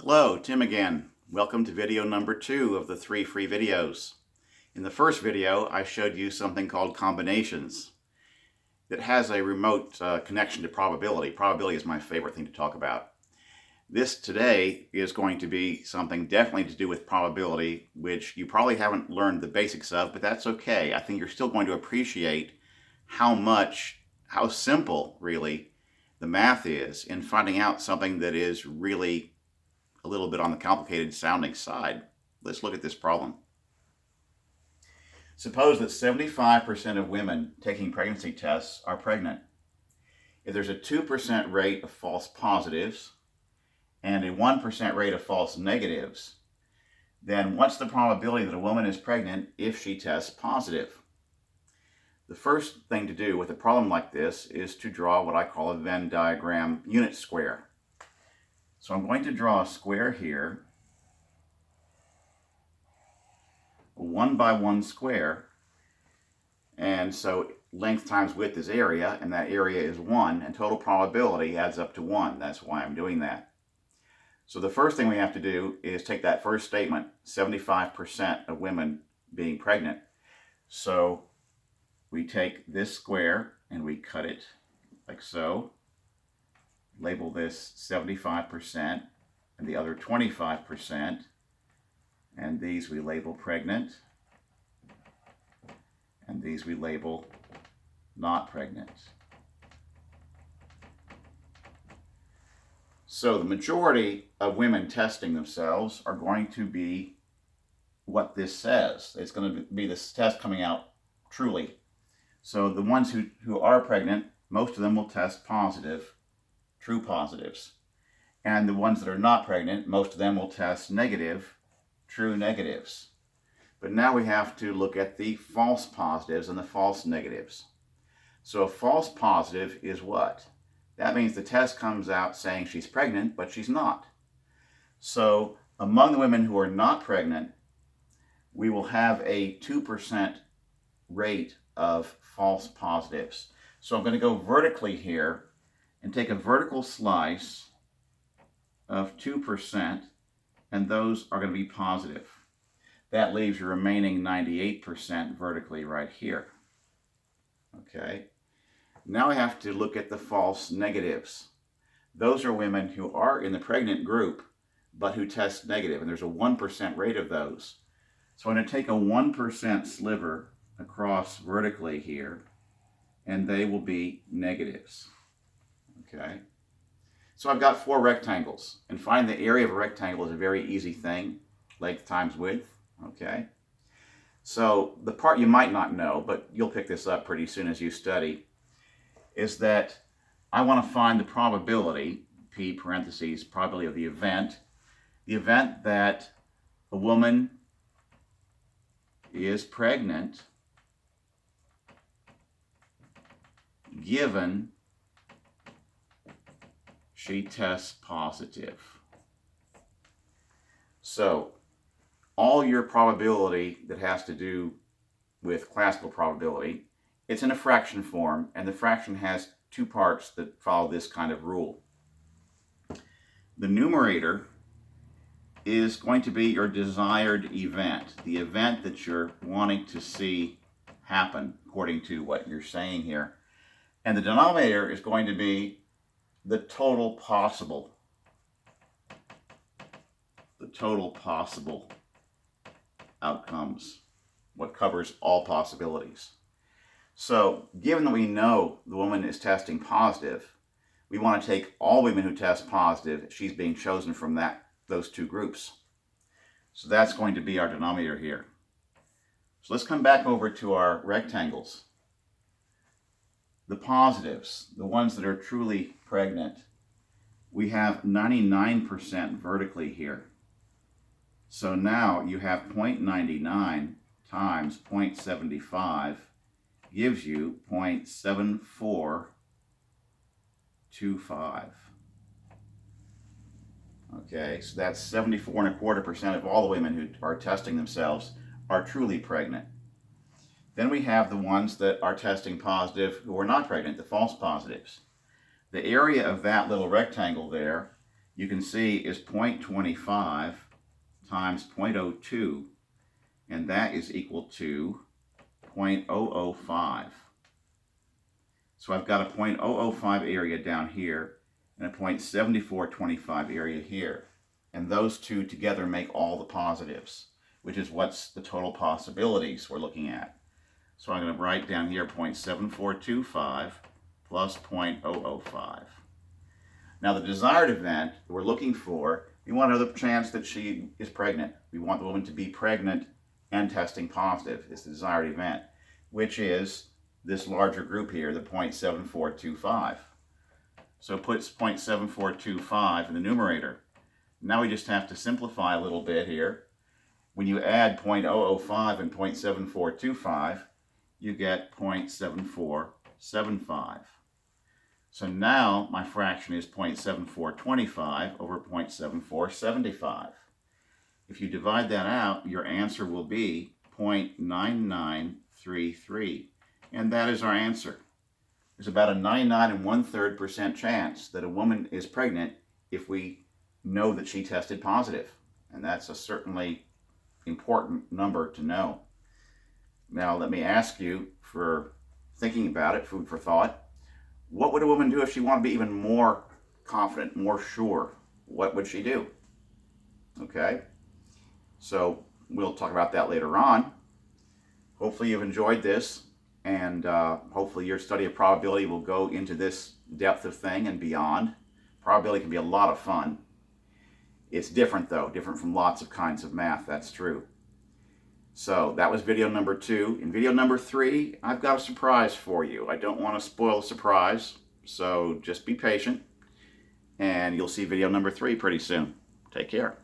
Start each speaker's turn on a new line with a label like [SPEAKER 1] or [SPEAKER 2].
[SPEAKER 1] Hello, Tim again. Welcome to video number 2 of the 3 free videos. In the first video, I showed you something called combinations. It has a remote connection to probability. Probability is my favorite thing to talk about. This today is going to be something definitely to do with probability, which you probably haven't learned the basics of, but that's okay. I think you're still going to appreciate how simple, really, the math is in finding out something that is really a little bit on the complicated sounding side. Let's look at this problem. Suppose that 75% of women taking pregnancy tests are pregnant. If there's a 2% rate of false positives and a 1% rate of false negatives, then what's the probability that a woman is pregnant if she tests positive? The first thing to do with a problem like this is to draw what I call a Venn diagram unit square. So I'm going to draw a square here, a 1 by 1 square, and so length times width is area, and that area is 1, and total probability adds up to 1. That's why I'm doing that. So the first thing we have to do is take that first statement, 75% of women being pregnant. So we take this square and we cut it like so. Label this 75% and the other 25%, and these we label pregnant, and these we label not pregnant. So the majority of women testing themselves are going to be what this says. It's going to be this test coming out truly. So the ones who are pregnant, most of them will test positive, true positives. And the ones that are not pregnant, most of them will test negative, true negatives. But now we have to look at the false positives and the false negatives. So a false positive is what? That means the test comes out saying she's pregnant, but she's not. So among the women who are not pregnant, we will have a 2% rate of false positives. So I'm going to go vertically here and take a vertical slice of 2%, and those are going to be positive. That leaves your remaining 98% vertically right here. Okay. Now I have to look at the false negatives. Those are women who are in the pregnant group, but who test negative, and there's a 1% rate of those. So I'm going to take a 1% sliver across vertically here, and they will be negatives. Okay, so I've got 4 rectangles, and finding the area of a rectangle is a very easy thing, length times width. Okay, so the part you might not know, but you'll pick this up pretty soon as you study, is that I want to find the probability, P parentheses, probability of the event that a woman is pregnant given she tests positive. So all your probability that has to do with classical probability, it's in a fraction form, and the fraction has 2 parts that follow this kind of rule. The numerator is going to be your desired event, the event that you're wanting to see happen according to what you're saying here. And the denominator is going to be the total possible outcomes, what covers all possibilities. So given that we know the woman is testing positive, we want to take all women who test positive. She's being chosen from those 2 groups. So that's going to be our denominator here. So let's come back over to our rectangles. The positives, the ones that are truly pregnant, we have 99% vertically here. So now you have 0.99 times 0.75 gives you 0.7425. Okay, so that's 74.25% of all the women who are testing themselves are truly pregnant. Then we have the ones that are testing positive who are not pregnant, the false positives. The area of that little rectangle there you can see is 0.25 times 0.02, and that is equal to 0.005. So I've got a 0.005 area down here and a 0.7425 area here. And those two together make all the positives, which is what's the total possibilities we're looking at. So I'm going to write down here 0.7425 plus 0.005. Now the desired event we're looking for, we want to know the chance that she is pregnant. We want the woman to be pregnant and testing positive. It's the desired event, which is this larger group here, the 0.7425. So it puts 0.7425 in the numerator. Now we just have to simplify a little bit here. When you add 0.005 and 0.7425, you get 0.7475. So now my fraction is 0.7425 over 0.7475. If you divide that out, your answer will be 0.9933. And that is our answer. There's about a 99 1/3% chance that a woman is pregnant if we know that she tested positive. And that's a certainly important number to know. Now let me ask you, for thinking about it, food for thought, what would a woman do if she wanted to be even more confident, more sure? What would she do? Okay, so we'll talk about that later on. Hopefully you've enjoyed this, and hopefully your study of probability will go into this depth of thing and beyond. Probability can be a lot of fun. It's different though, different from lots of kinds of math, that's true. So that was video number 2. In video number 3, I've got a surprise for you. I don't want to spoil the surprise, so just be patient, and you'll see video number 3 pretty soon. Take care.